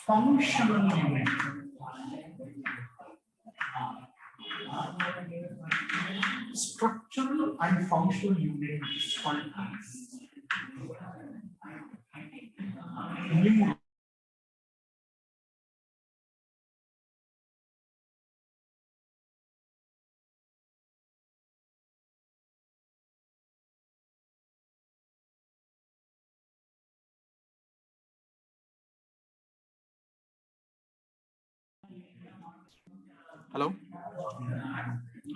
functional unit. Structural and functional unit is called as neuron. Hello?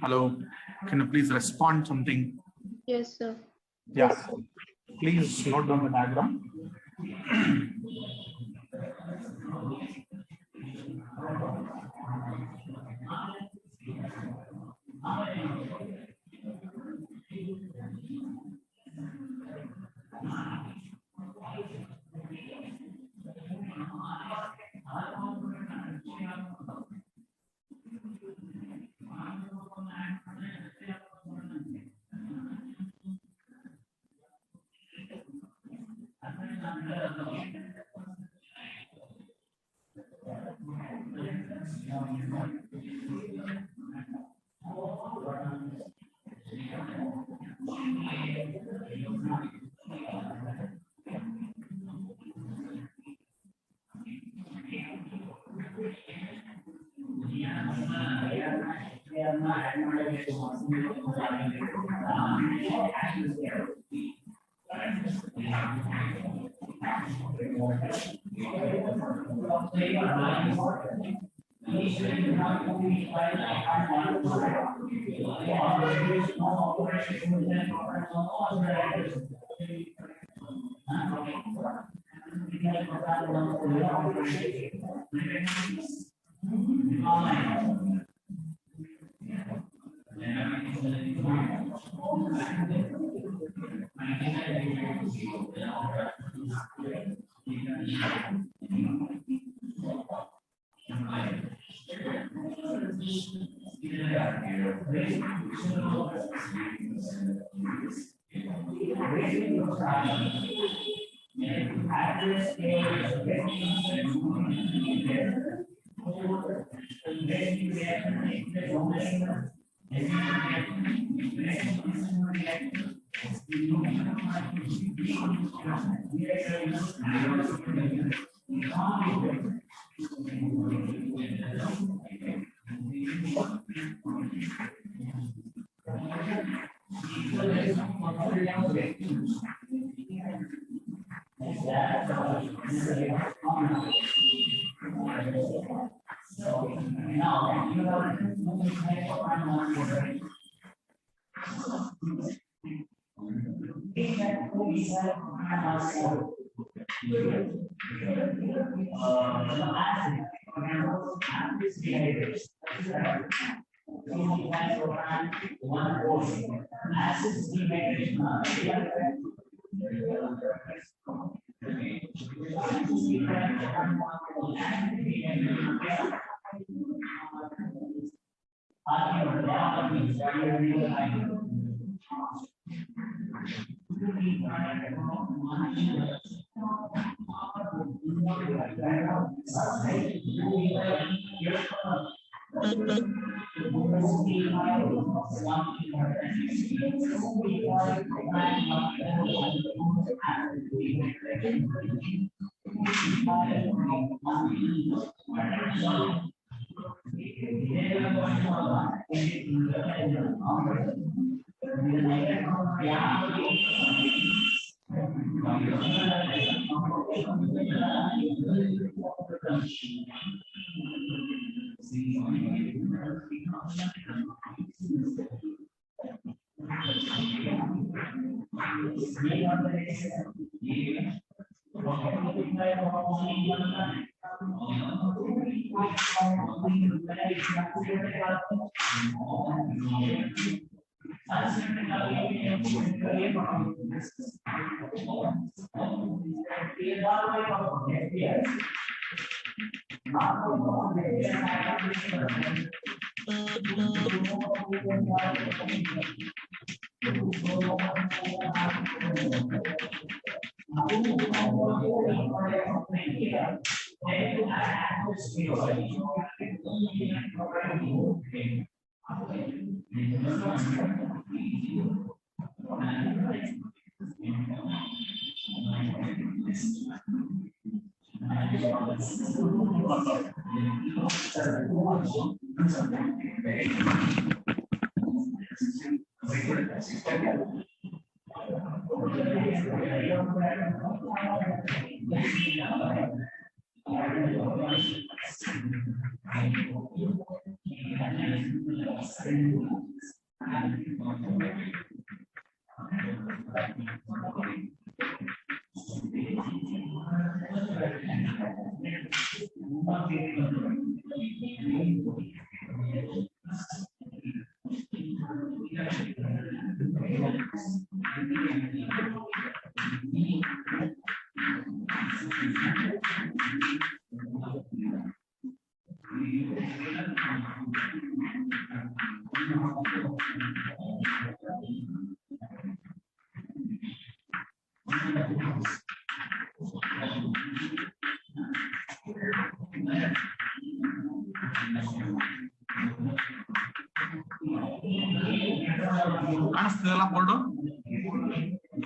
Hello? Can you please respond something? Yes, sir. Yeah. Please note down the diagram.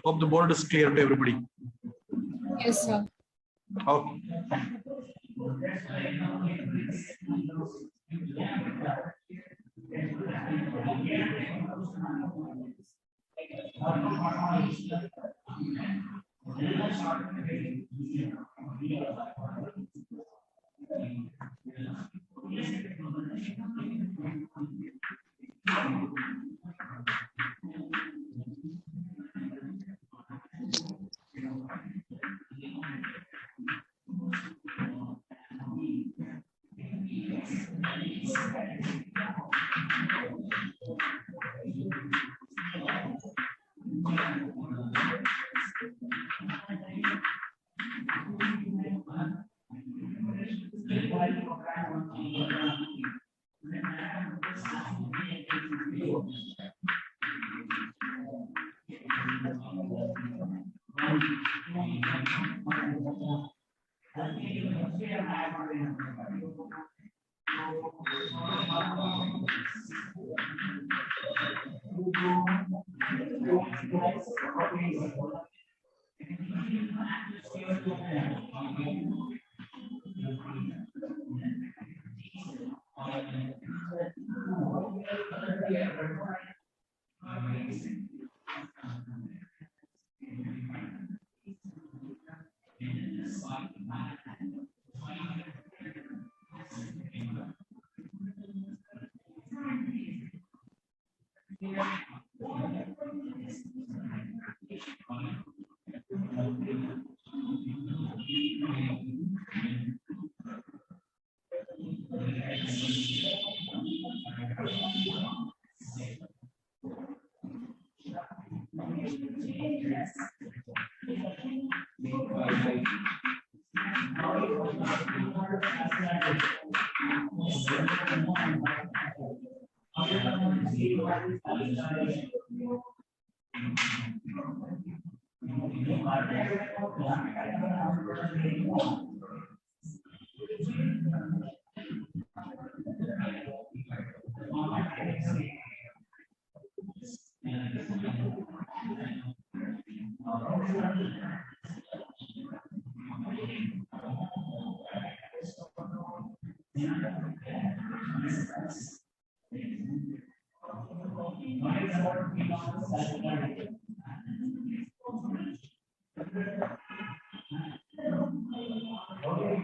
Hope the board is clear to everybody. Yes, sir. Okay.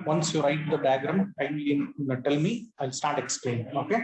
Once you write the diagram, kindly tell me. I'll start explaining. Okay.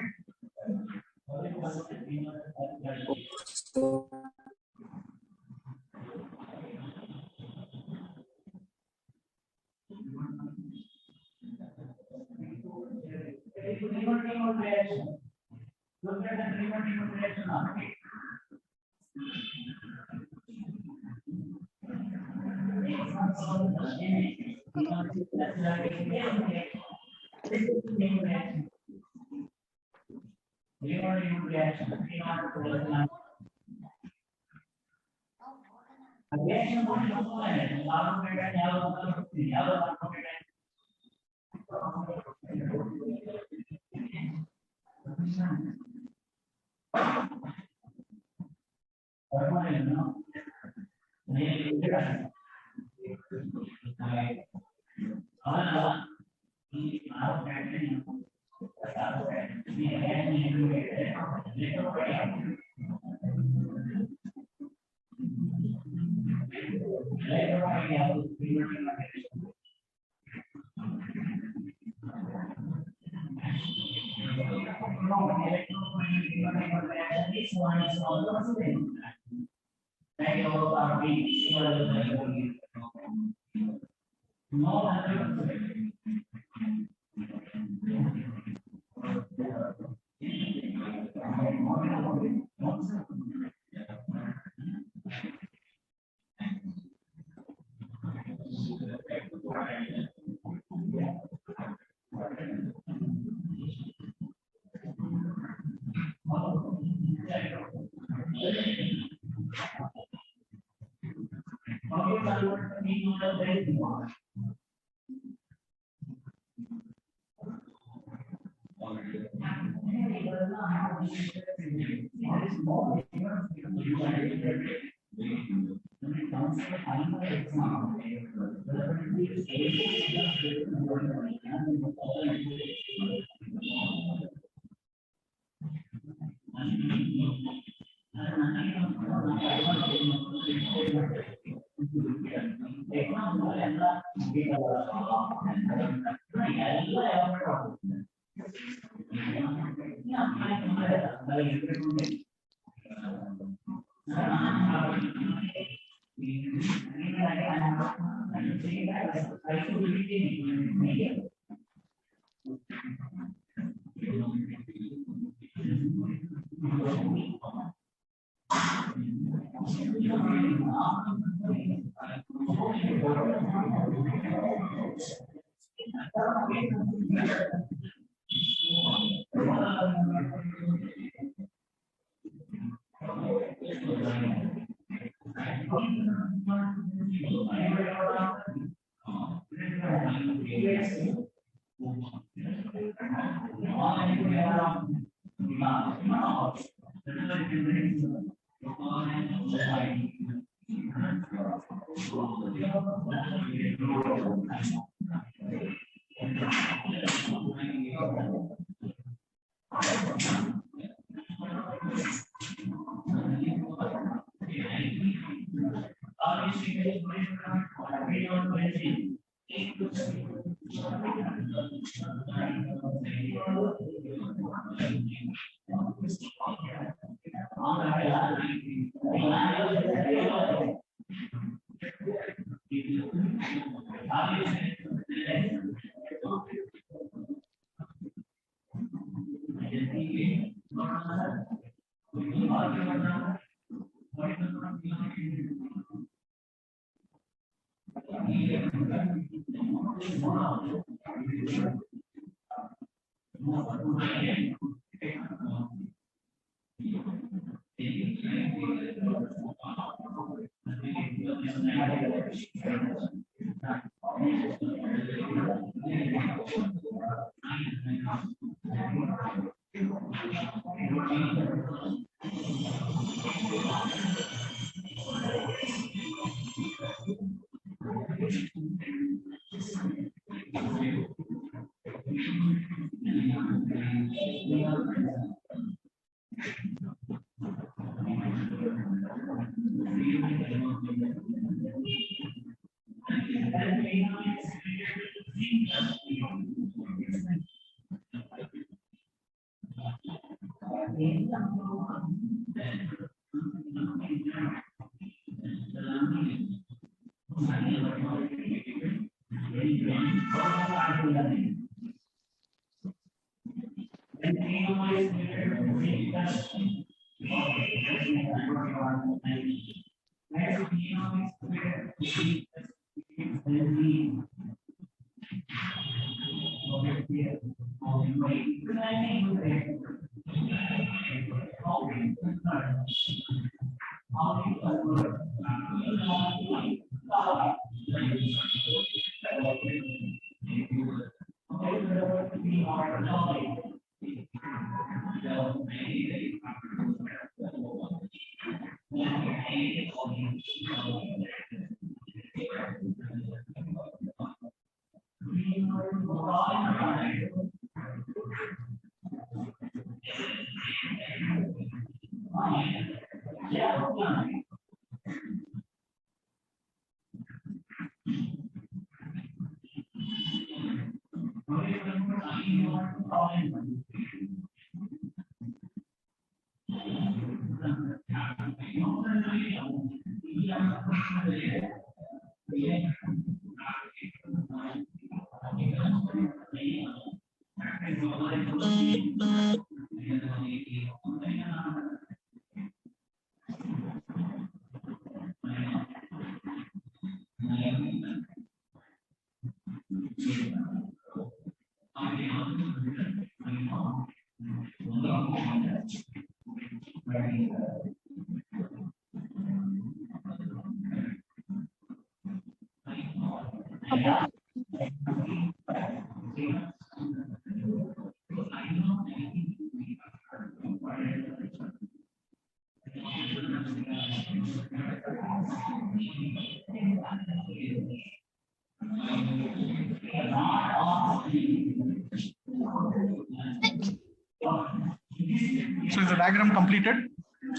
So is the diagram completed?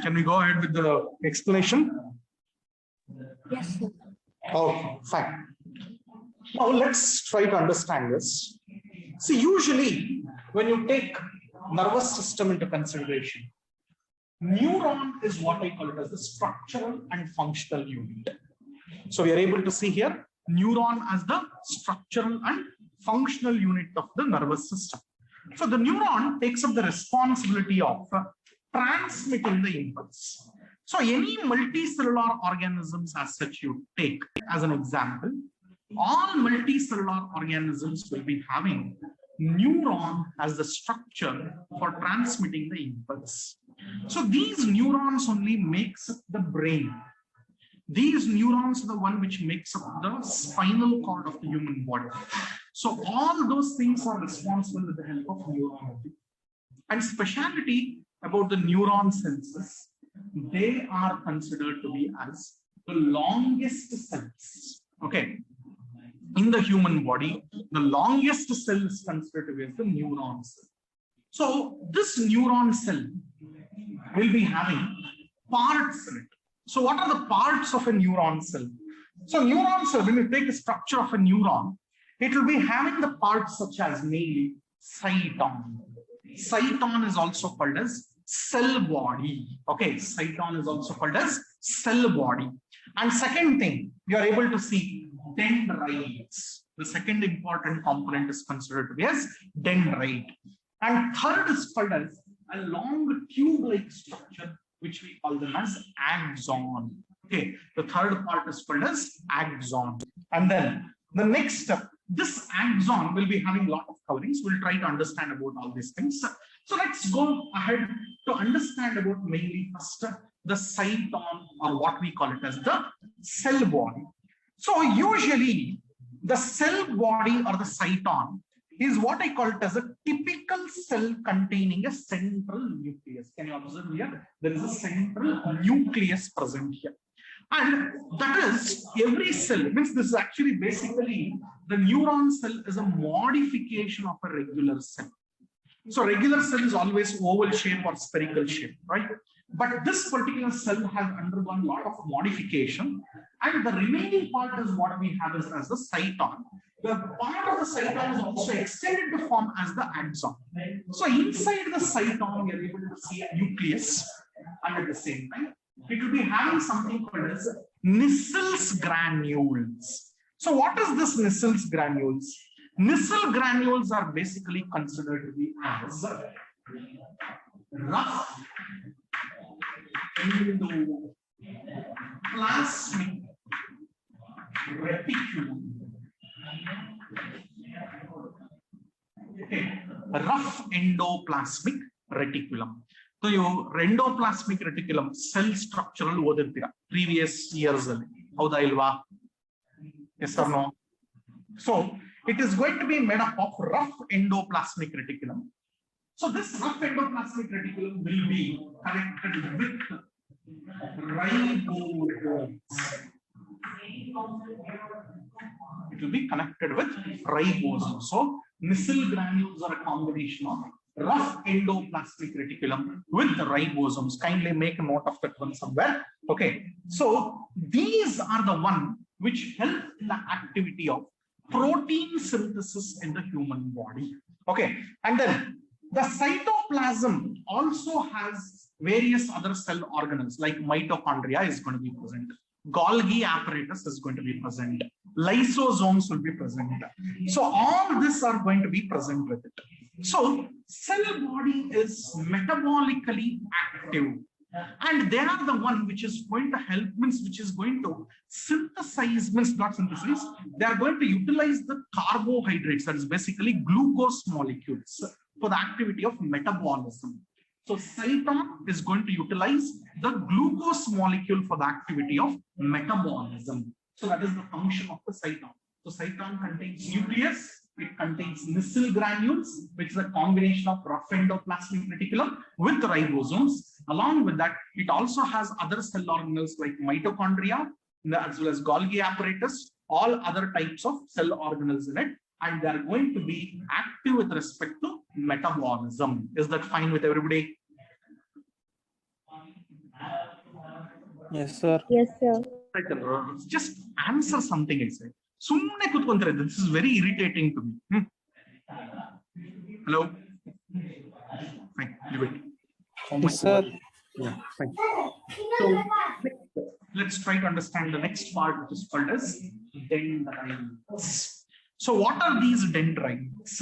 Can we go ahead with the explanation? Yes, sir. Okay, fine. Now let's try to understand this. See, usually when you take nervous system into consideration, neuron is what I call it as the structural and functional unit. So we are able to see here neuron as the structural and functional unit of the nervous system. So the neuron takes up the responsibility of transmitting the impulse. So any multicellular organisms as such you take as an example, all multicellular organisms will be having neuron as the structure for transmitting the impulse. So these neurons only makes up the brain. These neurons are the one which makes up the spinal cord of the human body. So all those things are responsible with the help of neurology. And speciality about the neuron cells, they are considered to be as the longest cells. Okay. In the human body, the longest cell is considered to be as the neuron cell. So this neuron cell will be having parts in it. So what are the parts of a neuron cell? So neuron cell, when you take the structure of a neuron, it will be having the parts such as mainly cyton. Cyton is also called as cell body. Okay, cyton is also called as cell body. And second thing, you are able to see dendrites. The second important component is considered to be as dendrite. And third is called as a long tube-like structure, which we call them as axon. Okay, the third part is called as axon. And then the next step, this axon will be having a lot of coverings. We'll try to understand about all these things. So let's go ahead to understand about mainly first the cyton, or what we call it as the cell body. So usually the cell body or the cyton is what I call it as a typical cell containing a central nucleus. Can you observe here? There is a central nucleus present here. And that is every cell, means this is actually basically the neuron cell is a modification of a regular cell. So regular cell is always oval shape or spherical shape, right? But this particular cell has undergone a lot of modification, and the remaining part is what we have as the cyton. The part of the cyton is also extended to form as the axon. So inside the cyton, we are able to see a nucleus, and at the same time, it will be having something called as Nissel's granules. So what is this Nissel's granules? Nissel granules are basically considered to be as rough endoplasmic reticulum. Okay, rough endoplasmic reticulum. So you endoplasmic reticulum cell structural odirtira previous years alli. Hauda ilva? Yes or no? So it is going to be made up of rough endoplasmic reticulum. So this rough endoplasmic reticulum will be connected with ribosomes. It will be connected with ribosomes. So Nissel granules are a combination of rough endoplasmic reticulum with the ribosomes. Kindly make a note of that one somewhere. Okay. So these are the one which help in the activity of protein synthesis in the human body. Okay, and then the cytoplasm also has various other cell organelles like mitochondria is going to be present. Golgi apparatus is going to be present. Lysosomes will be present. So all this are going to be present with it. So cell body is metabolically active. And they are the one which is going to help, means which is going to synthesize, means not synthesize, they are going to utilize the carbohydrates, that is basically glucose molecules, for the activity of metabolism. So cytosol is going to utilize the glucose molecule for the activity of metabolism. So that is the function of the cytosol. So cytosol contains nucleus, it contains micelle granules, which is a combination of rough endoplasmic reticulum with ribosomes. Along with that, it also has other cell organelles like mitochondria, as well as Golgi apparatus, all other types of cell organelles in it, and they are going to be active with respect to metabolism. Is that fine with everybody? Yes, sir. Yes, sir. Just answer something I said. This is very irritating to me. Hello? Fine, leave it. Yes, sir. Yeah, fine. So let's try to understand the next part, which is called as dendrites. So what are these dendrites?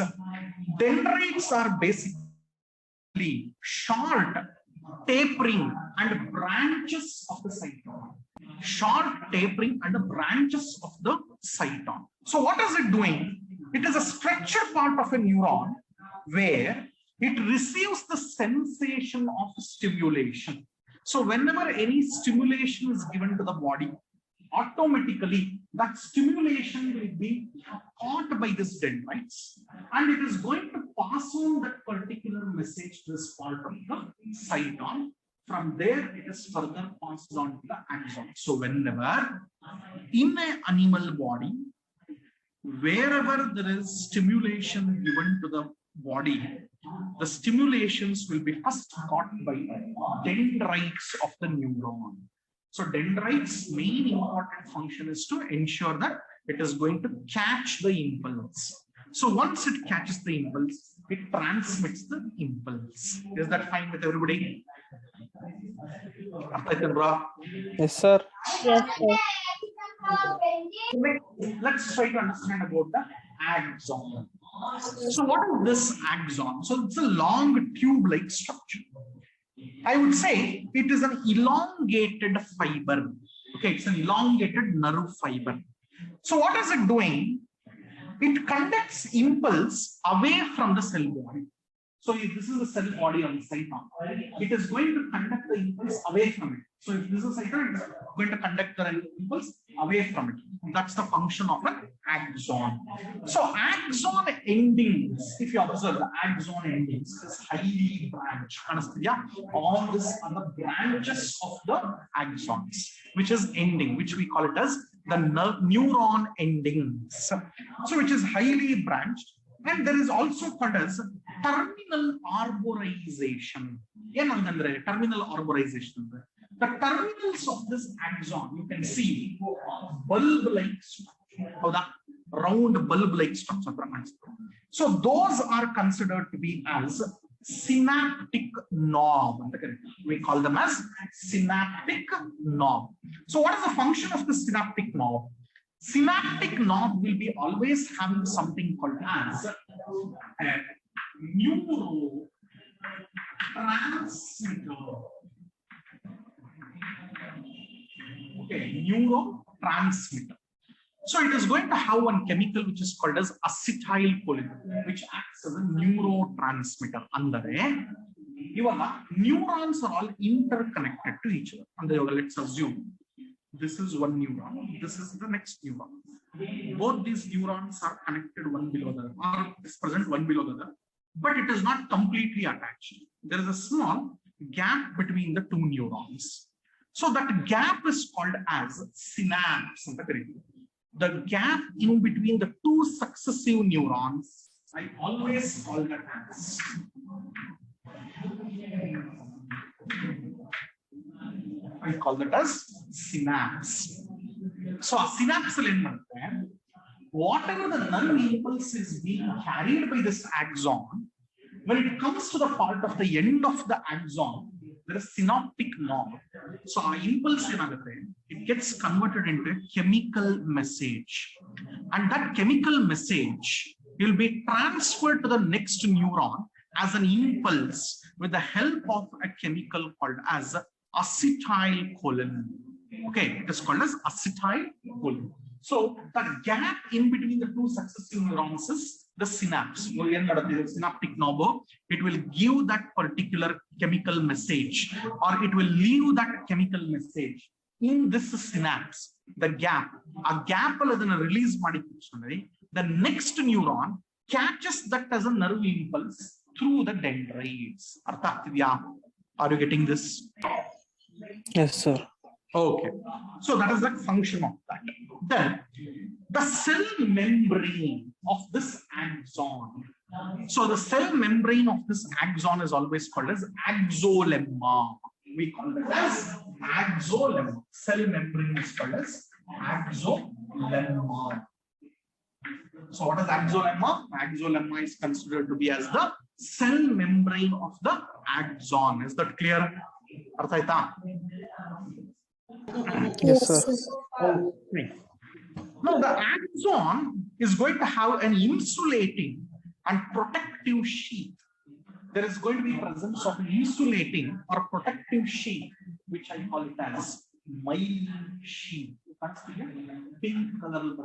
Dendrites are basically short, tapering and branches of the cytosol. Short tapering and the branches of the cytosol. So what is it doing? It is a structured part of a neuron where it receives the sensation of stimulation. So whenever any stimulation is given to the body, automatically that stimulation will be caught by this dendrites, and it is going to pass on that particular message to this part of the cytosol. From there, it is further passed on to the axon. So whenever in an animal body, wherever there is stimulation given to the body, the stimulations will be first caught by dendrites of the neuron. So dendrites' main important function is to ensure that it is going to catch the impulse. So once it catches the impulse, it transmits the impulse. Is that fine with everybody? Yes, sir. Yes, sir. Let's try to understand about the axon. So what is this axon? So it's a long tube-like structure. I would say it is an elongated fiber. Okay, it's an elongated nerve fiber. So what is it doing? It conducts impulse away from the cell body. So if this is the cell body on the cytosol, it is going to conduct the impulse away from it. So if this is a cytosol, it is going to conduct the impulse away from it. That's the function of an axon. So axon endings, if you observe the axon endings, is highly branched. Yeah, all these are the branches of the axons, which is ending, which we call it as the neuron endings. So which is highly branched. And there is also called as terminal arborization. Terminal arborization. The terminals of this axon, you can see bulb-like structure, round bulb-like structure. So those are considered to be as synaptic knob. We call them as synaptic knob. So what is the function of the synaptic knob? Synaptic knob will be always having something called as a neurotransmitter. Okay, neurotransmitter. So it is going to have one chemical which is called as acetylcholine, which acts as a neurotransmitter. Andare, neurons are all interconnected to each other. And let's assume this is one neuron, this is the next neuron. Both these neurons are connected one below the other, or is present one below the other, but it is not completely attached. There is a small gap between the two neurons. So that gap is called as synapse. The gap in between the two successive neurons, I always call that as synapse. So a synapse whatever the nerve impulse is being carried by this axon, when it comes to the part of the end of the axon, there is synaptic knob. So our impulse, it gets converted into a chemical message, and that chemical message will be transferred to the next neuron as an impulse with the help of a chemical called as acetylcholine. Okay, it is called as acetylcholine. So the gap in between the two successive neurons is the synapse. Synaptic knob, it will give that particular chemical message, or it will leave that chemical message in this synapse. The gap, a gap release, the next neuron catches that as a nerve impulse through the dendrites. Are you getting this? Yes, sir. Okay, so that is the function of that. Then the cell membrane of this axon. So the cell membrane of this axon is always called as axolemma. We call it as axolemma. Cell membrane is called as axolemma. So what is axolemma? Axolemma is considered to be as the cell membrane of the axon. Is that clear? Arthaita? Yes, sir. Okay. Now the axon is going to have an insulating and protective sheath. There is going to be presence of an insulating or protective sheath, which I call it as myelin sheath. Pink color,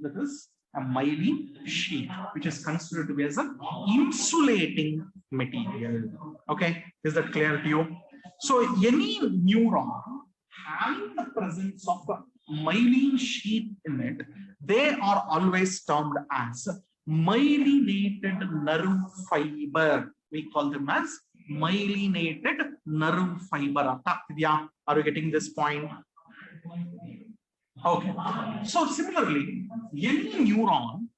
that is a myelin sheath, which is considered to be as an insulating material. Okay, is that clear to you? So any neuron having the presence of a myelin sheath in it, they are always termed as myelinated nerve fiber. We call them as myelinated nerve fiber. Are you getting this point? Okay. So similarly, any neuron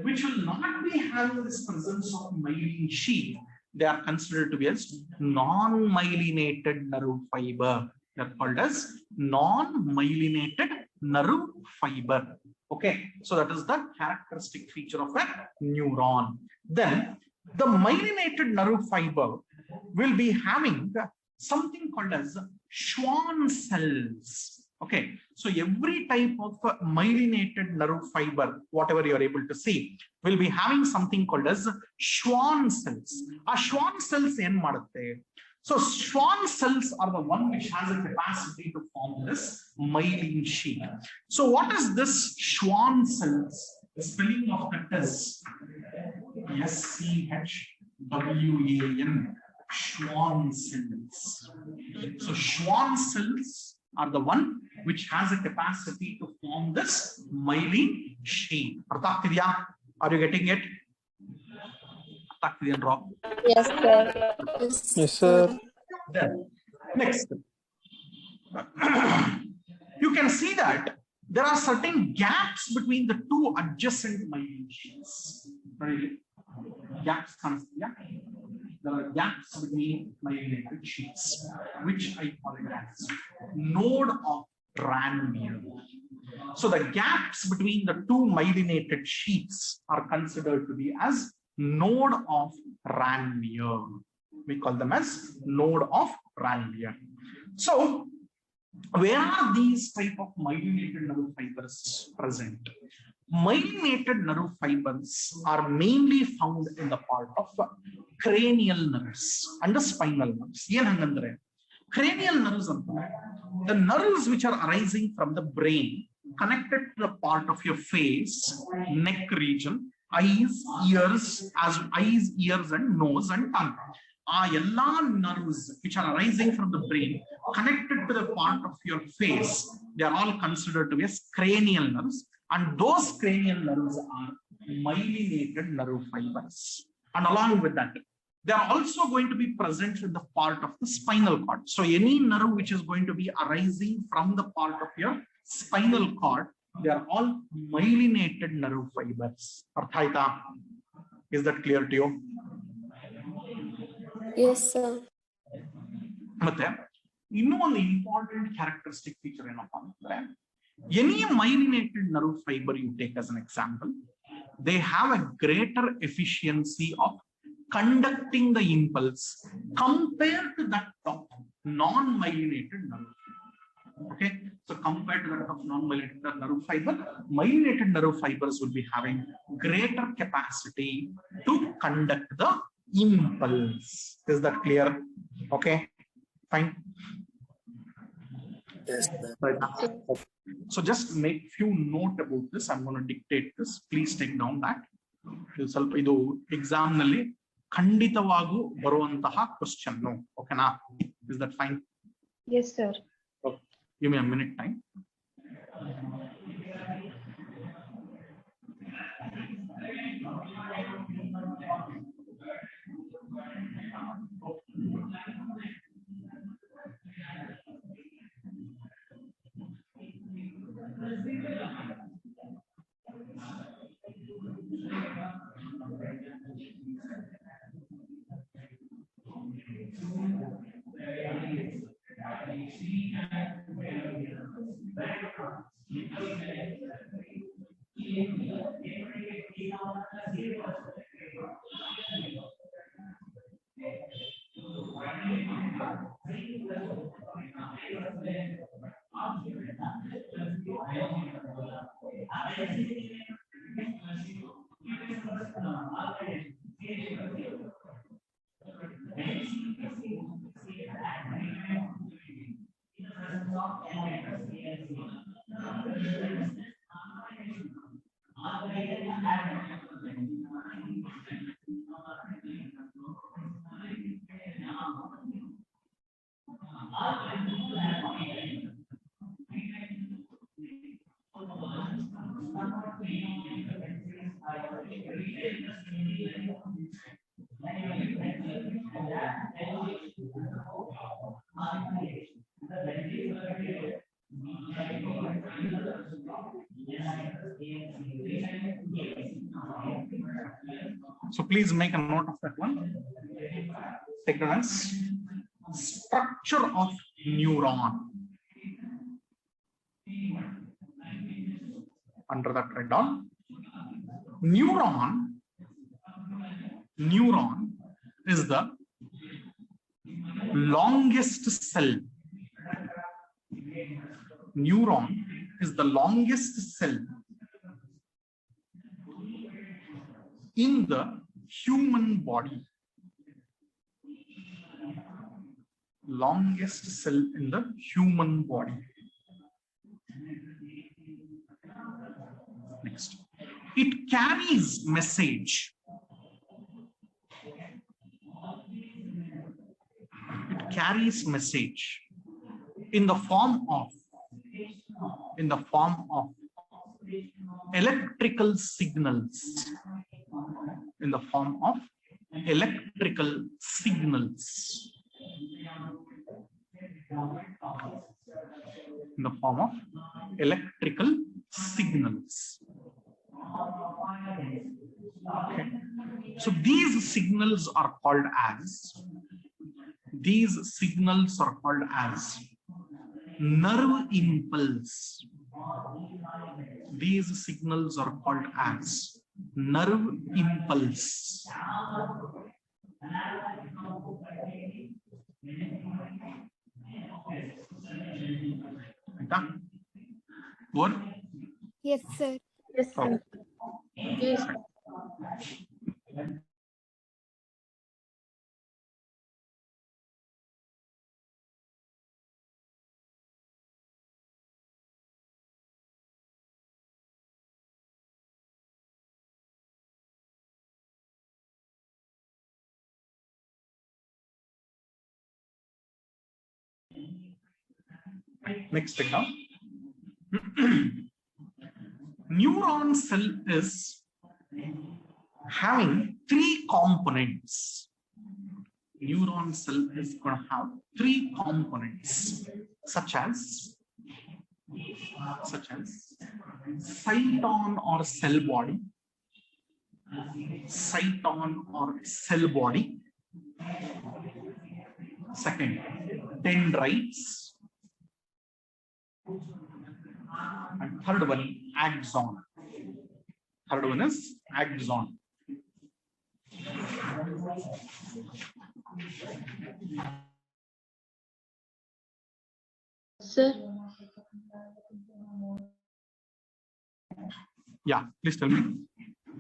which will not be having this presence of myelin sheath, they are considered to be as non-myelinated nerve fiber. They are called as non-myelinated nerve fiber. Okay, so that is the characteristic feature of a neuron. Then the myelinated nerve fiber will be having something called as Schwann cells. Okay, so every type of myelinated nerve fiber, whatever you are able to see, will be having something called as Schwann cells. A Schwann cells en madutte. So Schwann cells are the one which has a capacity to form this myelin sheath. So what is this Schwann cells? The spelling of that is SCHWAN, Schwann cells. So Schwann cells are the one which has a capacity to form this myelin sheath. Are you getting it? Yes, sir. Yes, sir. Then, next, you can see that there are certain gaps between the two adjacent myelin sheaths. Gaps, yeah? There are gaps between myelinated sheaths, which I call it as node of Ranvier. So the gaps between the two myelinated sheaths are considered to be as node of Ranvier. We call them as node of Ranvier. So where are these type of myelinated nerve fibers present? Myelinated nerve fibers are mainly found in the part of cranial nerves and the spinal nerves. Cranial nerves, the nerves which are arising from the brain connected to the part of your face, neck region, eyes, ears, and nose and tongue. All nerves which are arising from the brain connected to the part of your face, they are all considered to be as cranial nerves, and those cranial nerves are myelinated nerve fibers. And along with that, they are also going to be present in the part of the spinal cord. So any nerve which is going to be arising from the part of your spinal cord, they are all myelinated nerve fibers. Arthaita, is that clear to you? Yes, sir. ಮತ್ತೆ ಇನ್ನೂ ಒಂದು important characteristic feature ಏನಪ್ಪಾ ಅಂದ್ರೆ, Any myelinated nerve fiber you take as an example, they have a greater efficiency of conducting the impulse compared to that of non-myelinated nerve. Okay, so compared to that of non-myelinated nerve fiber, myelinated nerve fibers will be having greater capacity to conduct the impulse. Is that clear? Okay, fine. Yes, sir. Right. So just make few note about this. I'm going to dictate this. Please take down that. ಸ್ವಲ್ಪ ಇದು exam ನಲ್ಲಿ ಖಂಡಿತವಾಗೂ ಬರುವಂತಹ question. ಓಕೆನಾ? Is that fine? Yes, sir. Okay. Give me a minute time. So please make a note of that one. Take it as structure of neuron. Under that, write down neuron. Neuron is the longest cell. Neuron is the longest cell in the human body. Longest cell in the human body. Next, it carries message. It carries message in the form of electrical signals. In the form of electrical signals. In the form of electrical signals. Okay. So these signals are called as nerve impulse. These signals are called as nerve impulse. What? Yes, sir. Yes, sir. Yes. Next thing now. Neuron cell is having three components. Neuron cell is going to have three components, such as cyton or cell body, second, dendrites, third one, axon. Third one is axon. Sir. Yeah, please tell me.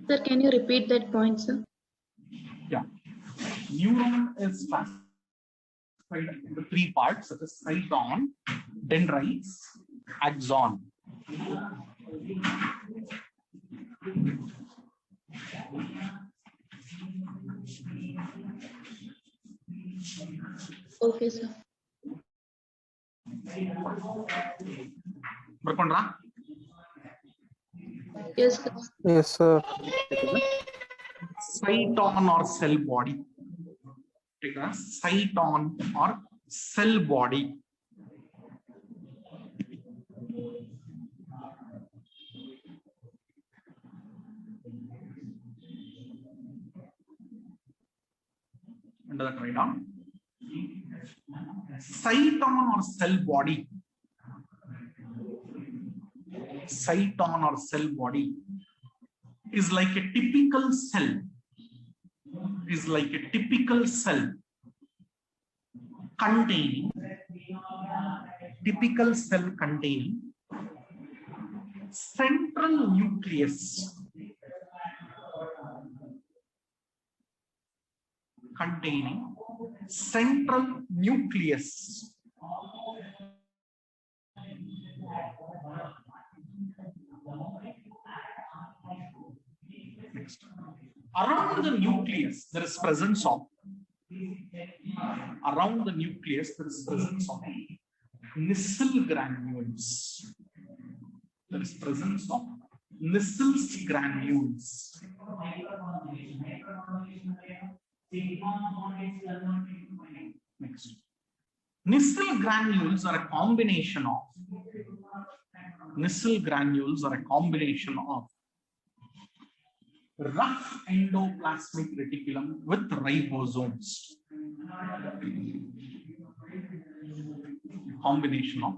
Sir, can you repeat that point, sir? Yeah. Neuron is classified into three parts, such as cyton, dendrites, axon. Okay, sir. Barkondra? Yes, sir. Yes, sir. Cyton or cell body. Take a cyton or cell body. Under that, write down. Cyton or cell body. Cyton or cell body is like a typical cell. Is like a typical cell containing central nucleus. Containing central nucleus. Next. Around the nucleus, there is presence of. Around the nucleus, there is presence of Nissl granules. There is presence of Nissl's granules. Next. Nissl granules are a combination of. Nissl granules are a combination of rough endoplasmic reticulum with ribosomes. Combination of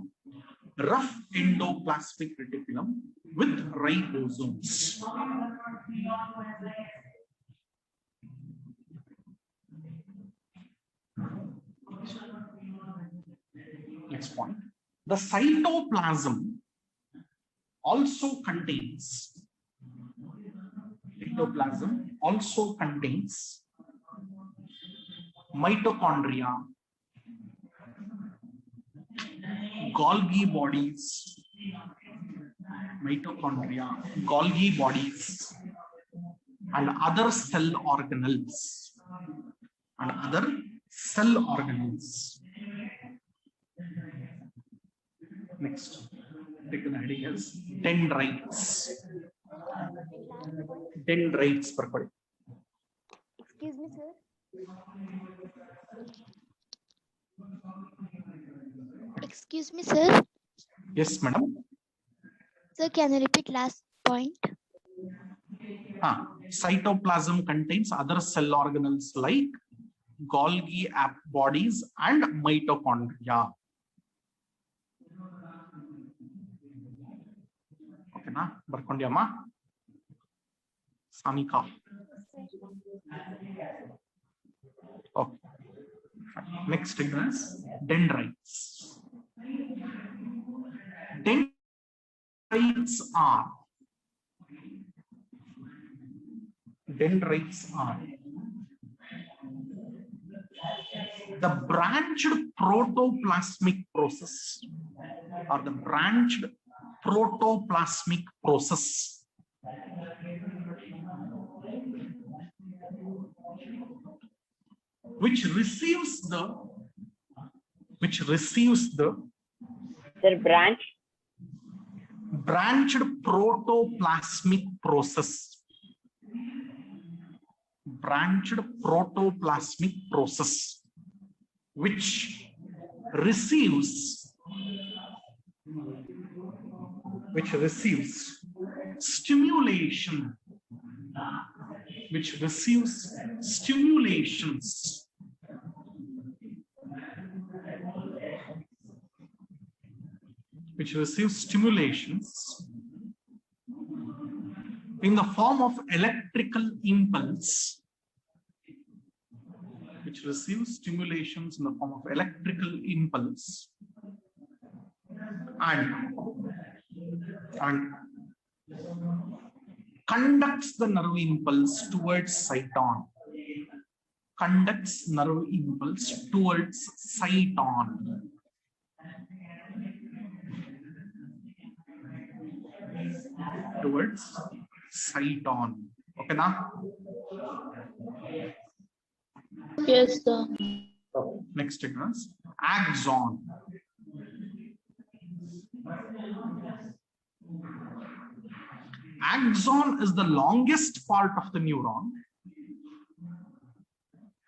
rough endoplasmic reticulum with ribosomes. Next point. The cytoplasm also contains mitochondria, Golgi bodies, and other cell organelles. Next, take the heading as dendrites. Dendrites, purple. Excuse me, sir. Excuse me, sir. Yes, madam. Sir, can you repeat last point? Cytoplasm contains other cell organelles like Golgi bodies and mitochondria. Okay, na? Barkondyama? Sanika. Okay. Next is dendrites. Dendrites are the branched protoplasmic process which receives the branched protoplasmic process which receives stimulations in the form of electrical impulse, which receives stimulations in the form of electrical impulse and conducts the nerve impulse towards cyton. Conducts nerve impulse towards cyton. Towards cyton. Okay, now? Yes, sir. Next ignorance. Axon. Axon is the longest part of the neuron.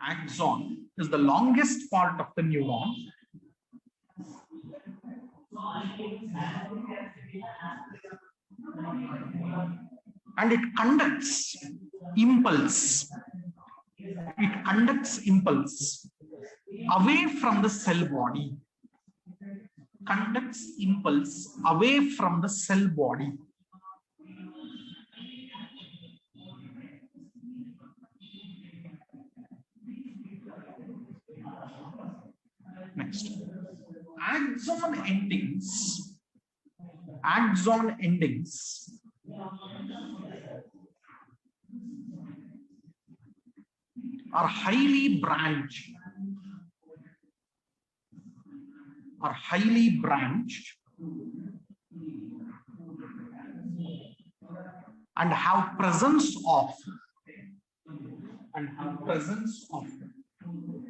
Axon is the longest part of the neuron. And it conducts impulse. It conducts impulse away from the cell body. Conducts impulse away from the cell body. Next. Axon endings. Axon endings are highly branched. And have presence of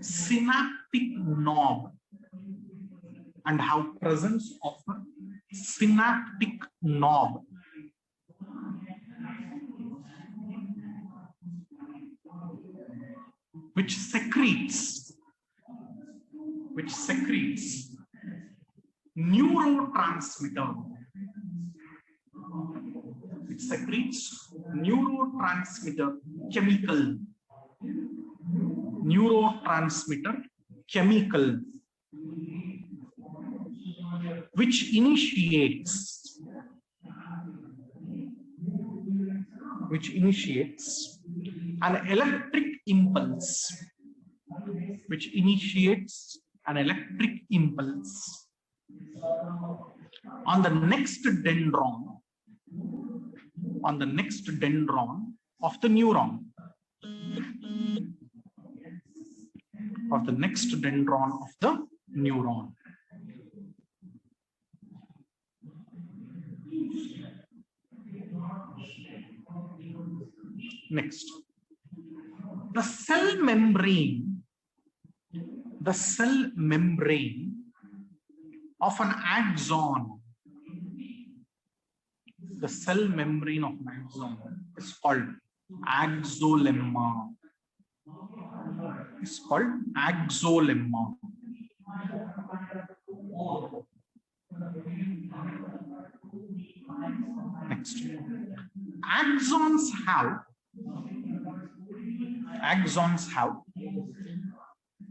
synaptic knob. And have presence of synaptic knob. Which secretes neurotransmitter. It secretes neurotransmitter chemical. Neurotransmitter chemical. Which initiates an electric impulse. Which initiates an electric impulse on the next dendron. On the next dendron of the neuron. Of the next dendron of the neuron. Next, the cell membrane of an axon. The cell membrane of an axon is called axolemma. It's called axolemma. Next, axons have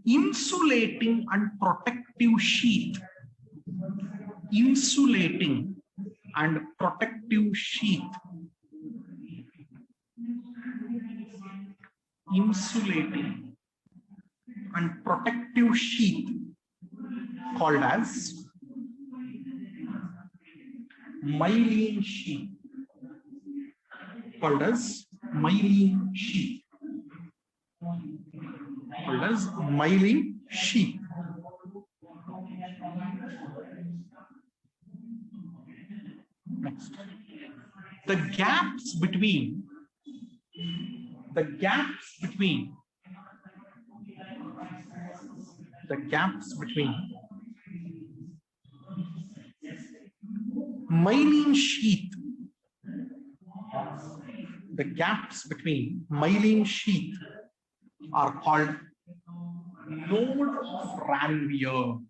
insulating and protective sheath. Insulating and protective sheath. Insulating and protective sheath called as myelin sheath. Called as myelin sheath. Called as myelin sheath. Next, the gaps between myelin sheath. The gaps between myelin sheath are called node of Ranvier.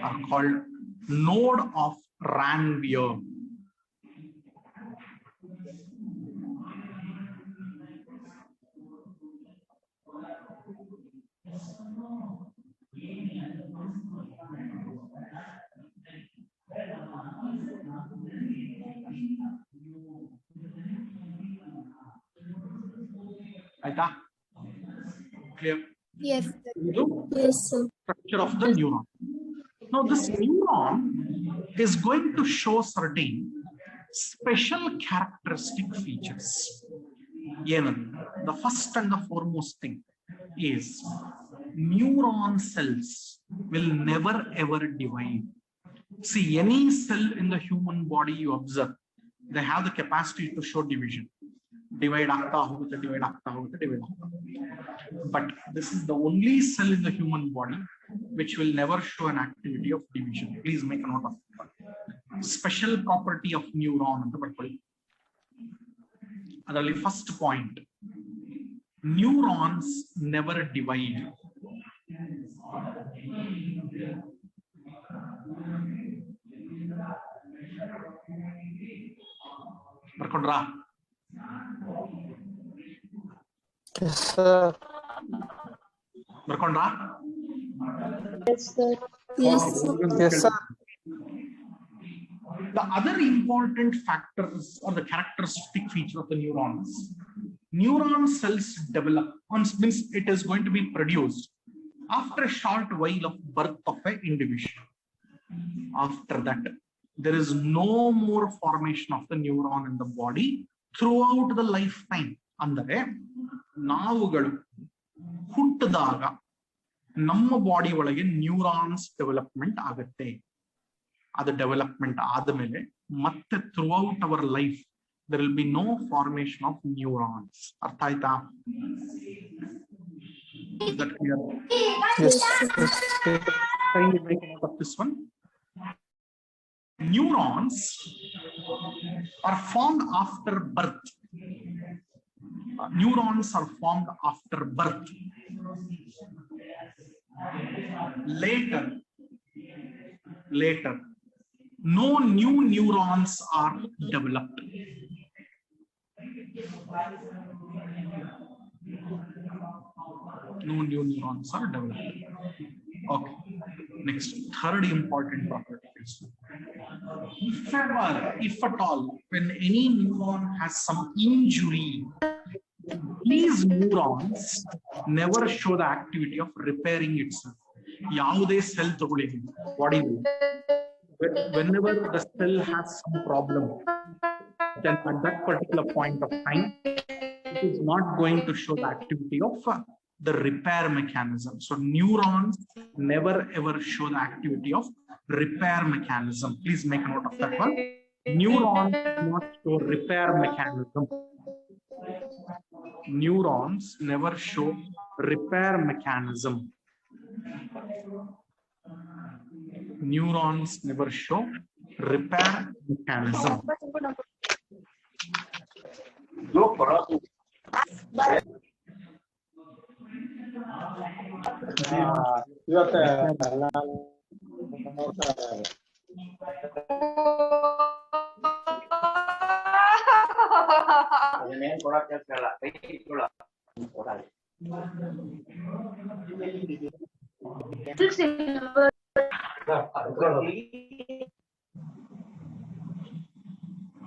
Are called node of Ranvier. Aita? Clear? Yes. Idu Yes, sir. structure of the neuron. Now this neuron is going to show certain special characteristic features. The first and the foremost thing is neuron cells will never ever divide. See, any cell in the human body you observe, they have the capacity to show division. Divide aagta hogutte, divide aagta hogutte, divide aagta hogutte. But this is the only cell in the human body which will never show an activity of division. Please make a note of that. Special property of neuron anta barಕೊಳ್ಳಿ. ಅದರಲ್ಲಿ first point, neurons never divide. ಬರ್ಕೊಂಡ್ರಾ? Yes, sir. ಬರ್ಕೊಂಡ್ರಾ? Yes, sir. Yes, sir. Yes, sir. The other important factors or the characteristic feature of the neurons, neuron cells develop, means it is going to be produced after a short while of birth of an individual. After that, there is no more formation of the neuron in the body throughout the lifetime. ಅಂದರೆ ನಾವುಗಳು ಹುಟ್ಟಿದಾಗ ನಮ್ಮ body ಒಳಗೆ neurons development ಆಗುತ್ತೆ. ಅದು development ಆದಮೇಲೆ ಮತ್ತೆ throughout our life there will be no formation of neurons. ಅರ್ಥ ಆಯ್ತಾ? Is that clear? Yes, yes. Kindly make note of this one. Neurons are formed after birth. Neurons are formed after birth. Later, no new neurons are developed. No new neurons are developed. Okay. Next, third important property is, if at all, when any neuron has some injury, these neurons never show the activity of repairing itself. ಯಾವುದೇ cell ತಗೊಳ್ಳಿ body, whenever the cell has some problem, then at that particular point of time, it is not going to show the activity of the repair mechanism. So neurons never ever show the activity of repair mechanism. Please make a note of that one. Neurons do not show repair mechanism. Neurons never show repair mechanism. Neurons never show repair mechanism.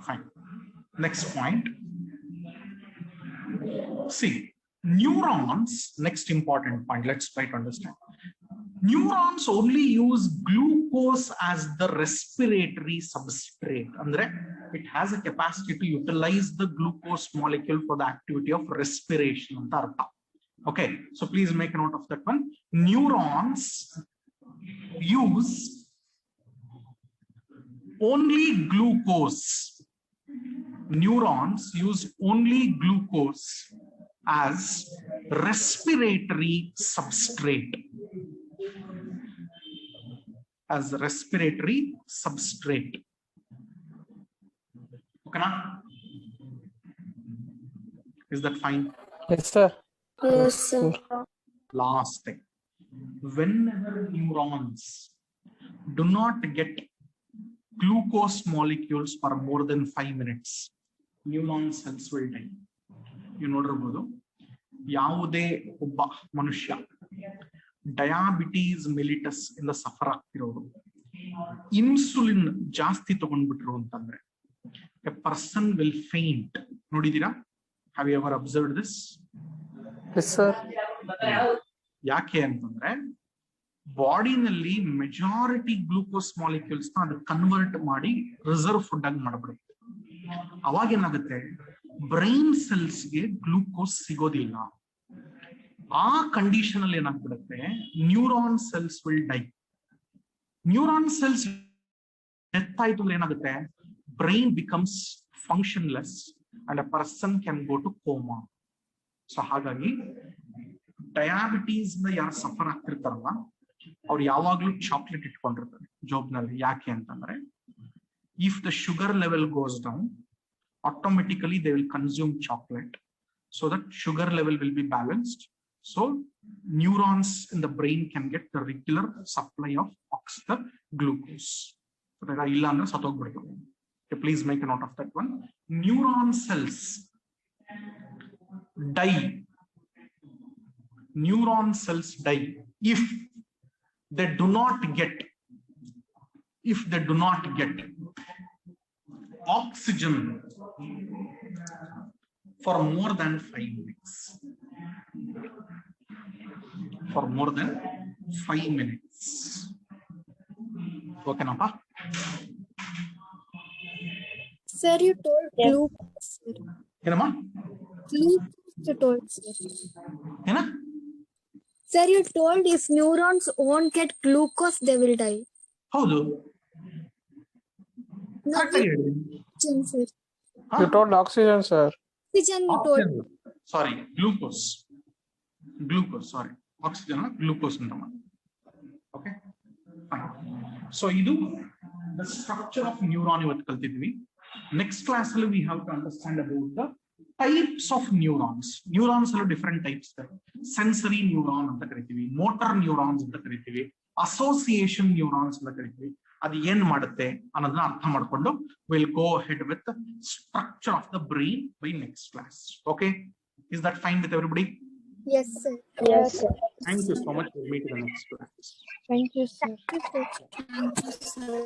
Fine. Next point. See, neurons, next important point, let's try to understand. Neurons only use glucose as the respiratory substrate. Andre, it has a capacity to utilize the glucose molecule for the activity of respiration. Okay, so please make a note of that one. Neurons use only glucose. Neurons use only glucose as respiratory substrate. As respiratory substrate. Okay, na? Is that fine? Yes, sir. Yes, sir. Last thing. Whenever neurons do not get glucose molecules for more than 5 minutes, neuron cells will die. You know, ಯಾವುದೇ ಒಬ್ಬ ಮನುಷ್ಯ diabetes mellitus ಇಂದ suffer ಆಗ್ತಿರೋರು, insulin ಜಾಸ್ತಿ ತಗೊಂಡ್ಬಿಟ್ರು ಅಂತಂದ್ರೆ a person will faint. ನೋಡಿದೀರಾ? Have you ever observed this? Yes, sir. ಯಾಕೆ ಅಂತಂದ್ರೆ ಬಾಡಿನಲ್ಲಿ ಮೆಜಾರಿಟಿ ಗ್ಲೂಕೋಸ್ ಮಾಲಿಕ್ಯೂಲ್ಸ್ ನ ಅದು ಕನ್ವರ್ಟ್ ಮಾಡಿ ರಿಸರ್ವ್ ಫುಡ್ ಆಗಿ ಮಾಡ್ಬಿಡುತ್ತೆ. ಅವಾಗ ಏನಾಗುತ್ತೆ, ಬ್ರೈನ್ ಸೆಲ್ಸ್ಗೆ ಗ್ಲೂಕೋಸ್ ಸಿಗೋದಿಲ್ಲ. ಆ ಕಂಡೀಷನ್ ಅಲ್ಲಿ ಏನಾಗ್ಬಿಡುತ್ತೆ, neuron cells will die. Neuron cells death ಆಯ್ತು ಅಂದ್ರೆ ಏನಾಗುತ್ತೆ, brain becomes functionless and a person can go to coma. So ಹಾಗಾಗಿ ಡಯಾಬಿಟೀಸ್ ನ ಯಾರು ಸಫರ್ ಆಗ್ತಿರ್ತಾರಲ್ಲ ಅವ್ರು ಯಾವಾಗ್ಲೂ ಚಾಕ್ಲೇಟ್ ಇಟ್ಕೊಂಡಿರ್ತಾರೆ ಜಾಬ್ನಲ್ಲಿ. ಯಾಕೆ ಅಂತಂದ್ರೆ if the sugar level goes down, automatically they will consume chocolate so that sugar level will be balanced, so neurons in the brain can get the regular supply of the glucose. So that illa andre satogbidu. Okay, please make a note of that one. Neuron cells die. Neuron cells die if they do not get oxygen for more than 5 minutes. For more than 5 minutes. Okay, Napa? Sir, you told glucose. Enama? Glucose you told, sir. Ena? Sir, you told if neurons won't get glucose, they will die. Howdu? No, Correct ಆಗಿ ಹೇಳಿ. oxygen, sir. You told oxygen, sir. Oxygen you told. Sorry, glucose. Sorry. Oxygen, glucose antama. Okay? Fine. So, idu the structure of neuron ivattu kaltidvi. Next class we have to understand about the types of neurons. Neurons are different types. Sensory neuron anta karitivi, motor neurons anta karitivi, association neurons anta karitivi. ಅದು ಏನ್ ಮಾಡುತ್ತೆ ಅನ್ನೋದನ್ನ ಅರ್ಥ ಮಾಡ್ಕೊಂಡು will go head with structure of the brain by next class. Okay, is that fine with everybody? Yes, sir. Yes, sir. Thank you so much. We'll meet in the next class. Thank you, sir. Thank you, sir.